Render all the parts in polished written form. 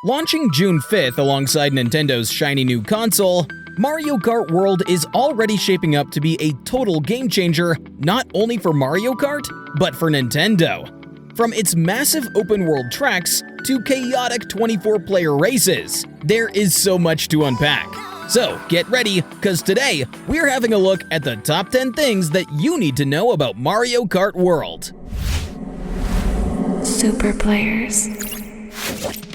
Launching June 5th alongside Nintendo's shiny new console, Mario Kart World is already shaping up to be a total game changer not only for Mario Kart, but for Nintendo. From its massive open-world tracks to chaotic 24-player races, there is so much to unpack. So get ready, because today we're having a look at the top 10 things that you need to know about Mario Kart World. Super players.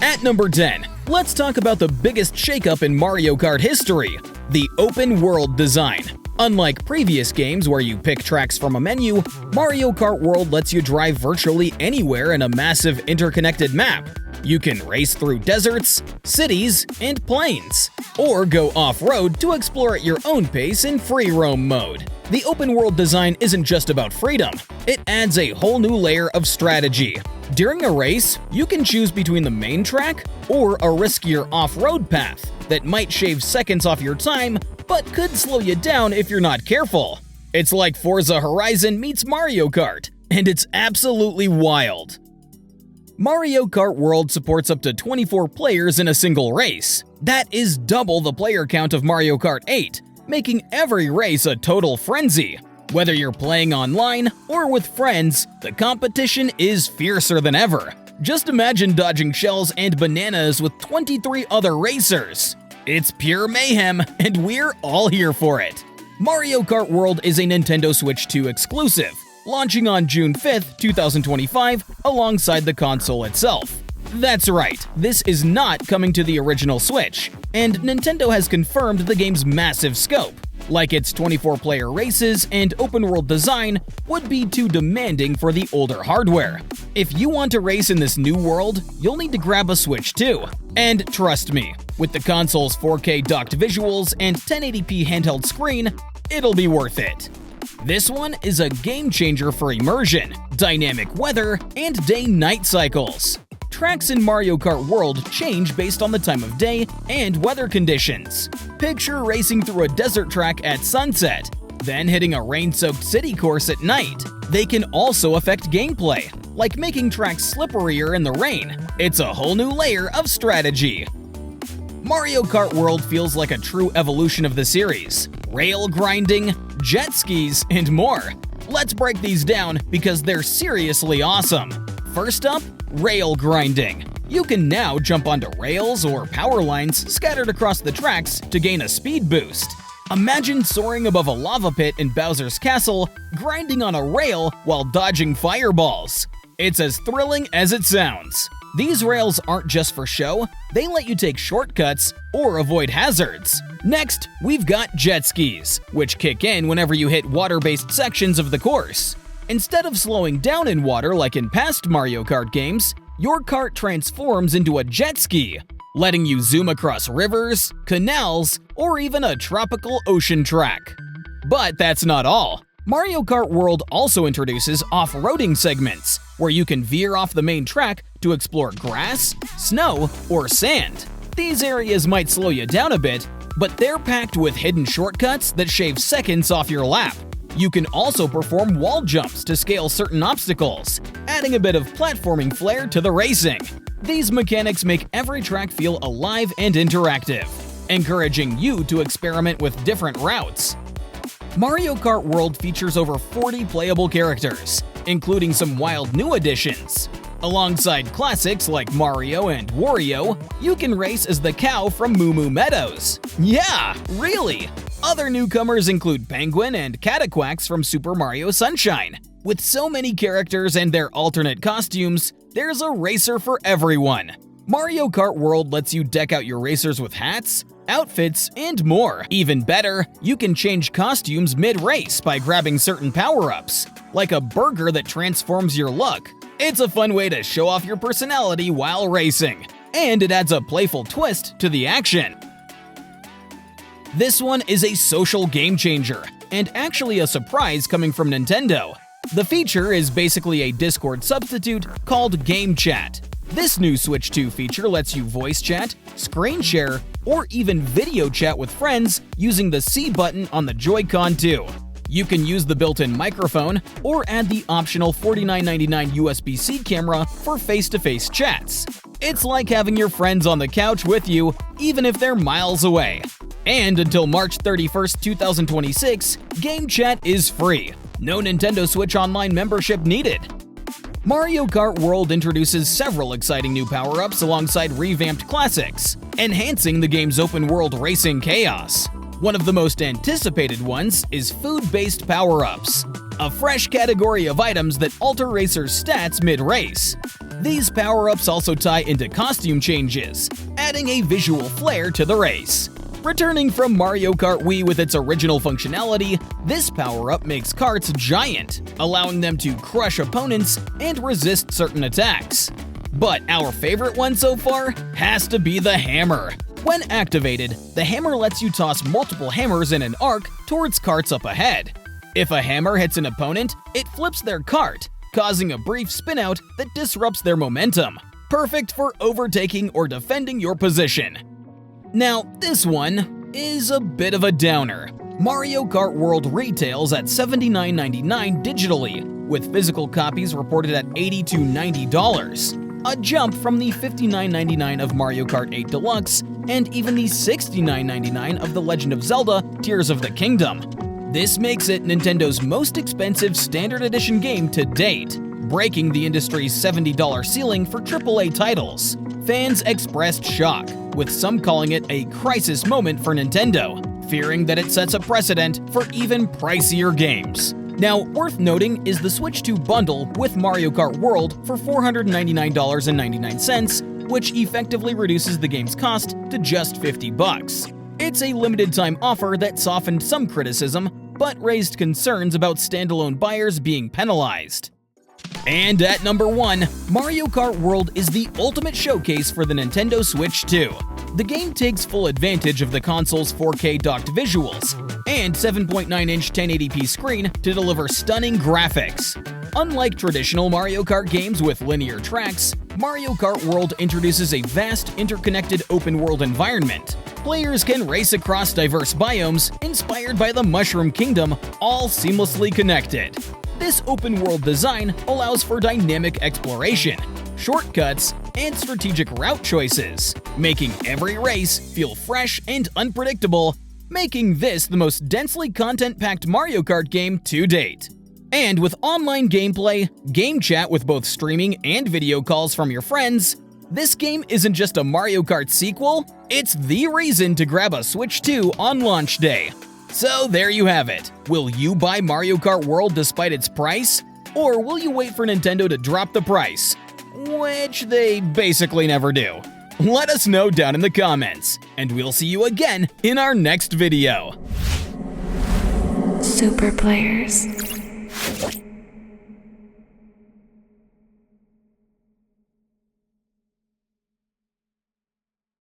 At number 10, let's talk about the biggest shakeup in Mario Kart history, the open world design. Unlike previous games where you pick tracks from a menu, Mario Kart World lets you drive virtually anywhere in a massive interconnected map. You can race through deserts, cities, and plains, or go off-road to explore at your own pace in free roam mode. The open world design isn't just about freedom, it adds a whole new layer of strategy. During a race, you can choose between the main track or a riskier off-road path that might shave seconds off your time but could slow you down if you're not careful. It's like Forza Horizon meets Mario Kart, and it's absolutely wild. Mario Kart World supports up to 24 players in a single race. That is double the player count of Mario Kart 8, making every race a total frenzy. Whether you're playing online or with friends, the competition is fiercer than ever. Just imagine dodging shells and bananas with 23 other racers. It's pure mayhem, and we're all here for it. Mario Kart World is a Nintendo Switch 2 exclusive, launching on June 5th, 2025, alongside the console itself. That's right, this is not coming to the original Switch, and Nintendo has confirmed the game's massive scope. Like its 24-player races and open-world design would be too demanding for the older hardware. If you want to race in this new world, you'll need to grab a Switch 2. And trust me, with the console's 4K docked visuals and 1080p handheld screen, it'll be worth it. This one is a game changer for immersion, dynamic weather, and day-night cycles. Tracks in Mario Kart World change based on the time of day and weather conditions. Picture racing through a desert track at sunset, then hitting a rain-soaked city course at night. They can also affect gameplay, like making tracks slipperier in the rain. It's a whole new layer of strategy. Mario Kart World feels like a true evolution of the series. Rail grinding, jet skis, and more. Let's break these down because they're seriously awesome. First up, rail grinding. You can now jump onto rails or power lines scattered across the tracks to gain a speed boost. Imagine soaring above a lava pit in Bowser's Castle, grinding on a rail while dodging fireballs. It's as thrilling as it sounds. These rails aren't just for show, they let you take shortcuts or avoid hazards. Next, we've got jet skis, which kick in whenever you hit water-based sections of the course. Instead of slowing down in water like in past Mario Kart games, your kart transforms into a jet ski, letting you zoom across rivers, canals, or even a tropical ocean track. But that's not all. Mario Kart World also introduces off-roading segments, where you can veer off the main track to explore grass, snow, or sand. These areas might slow you down a bit, but they're packed with hidden shortcuts that shave seconds off your lap. You can also perform wall jumps to scale certain obstacles, adding a bit of platforming flair to the racing. These mechanics make every track feel alive and interactive, encouraging you to experiment with different routes. Mario Kart World features over 40 playable characters, including some wild new additions. Alongside classics like Mario and Wario, you can race as the cow from Moo Moo Meadows. Yeah, really! Other newcomers include Penguin and Cataquax from Super Mario Sunshine. With so many characters and their alternate costumes, there's a racer for everyone. Mario Kart World lets you deck out your racers with hats, outfits, and more. Even better, you can change costumes mid-race by grabbing certain power-ups, like a burger that transforms your look. It's a fun way to show off your personality while racing, and it adds a playful twist to the action. This one is a social game changer, and actually a surprise coming from Nintendo. The feature is basically a Discord substitute called Game Chat. This new Switch 2 feature lets you voice chat, screen share, or even video chat with friends using the C button on the Joy-Con 2. You can use the built-in microphone or add the optional $49.99 USB-C camera for face-to-face chats. It's like having your friends on the couch with you, even if they're miles away. And until March 31st, 2026, Game Chat is free. No Nintendo Switch Online membership needed. Mario Kart World introduces several exciting new power-ups alongside revamped classics, enhancing the game's open-world racing chaos. One of the most anticipated ones is food-based power-ups, a fresh category of items that alter racers' stats mid-race. These power-ups also tie into costume changes, adding a visual flair to the race. Returning from Mario Kart Wii with its original functionality, this power-up makes karts giant, allowing them to crush opponents and resist certain attacks. But our favorite one so far has to be the hammer. When activated, the hammer lets you toss multiple hammers in an arc towards karts up ahead. If a hammer hits an opponent, it flips their kart, causing a brief spin-out that disrupts their momentum. Perfect for overtaking or defending your position. Now, this one is a bit of a downer. Mario Kart World retails at $79.99 digitally, with physical copies reported at $80 to $90, a jump from the $59.99 of Mario Kart 8 Deluxe and even the $69.99 of The Legend of Zelda Tears of the Kingdom. This makes it Nintendo's most expensive standard edition game to date, breaking the industry's $70 ceiling for AAA titles. Fans expressed shock, with some calling it a crisis moment for Nintendo, fearing that it sets a precedent for even pricier games. Now, worth noting is the Switch 2 bundle with Mario Kart World for $499.99, which effectively reduces the game's cost to just $50. It's a limited-time offer that softened some criticism, but raised concerns about standalone buyers being penalized. And at number 1, Mario Kart World is the ultimate showcase for the Nintendo Switch 2. The game takes full advantage of the console's 4K docked visuals and 7.9-inch 1080p screen to deliver stunning graphics. Unlike traditional Mario Kart games with linear tracks, Mario Kart World introduces a vast, interconnected open-world environment. Players can race across diverse biomes inspired by the Mushroom Kingdom, all seamlessly connected. This open-world design allows for dynamic exploration, shortcuts, and strategic route choices, making every race feel fresh and unpredictable, making this the most densely content-packed Mario Kart game to date. And with online gameplay, game chat with both streaming and video calls from your friends, this game isn't just a Mario Kart sequel, it's the reason to grab a Switch 2 on launch day. So there you have it. Will you buy Mario Kart World despite its price? Or will you wait for Nintendo to drop the price? Which they basically never do. Let us know down in the comments, and we'll see you again in our next video. Super Players.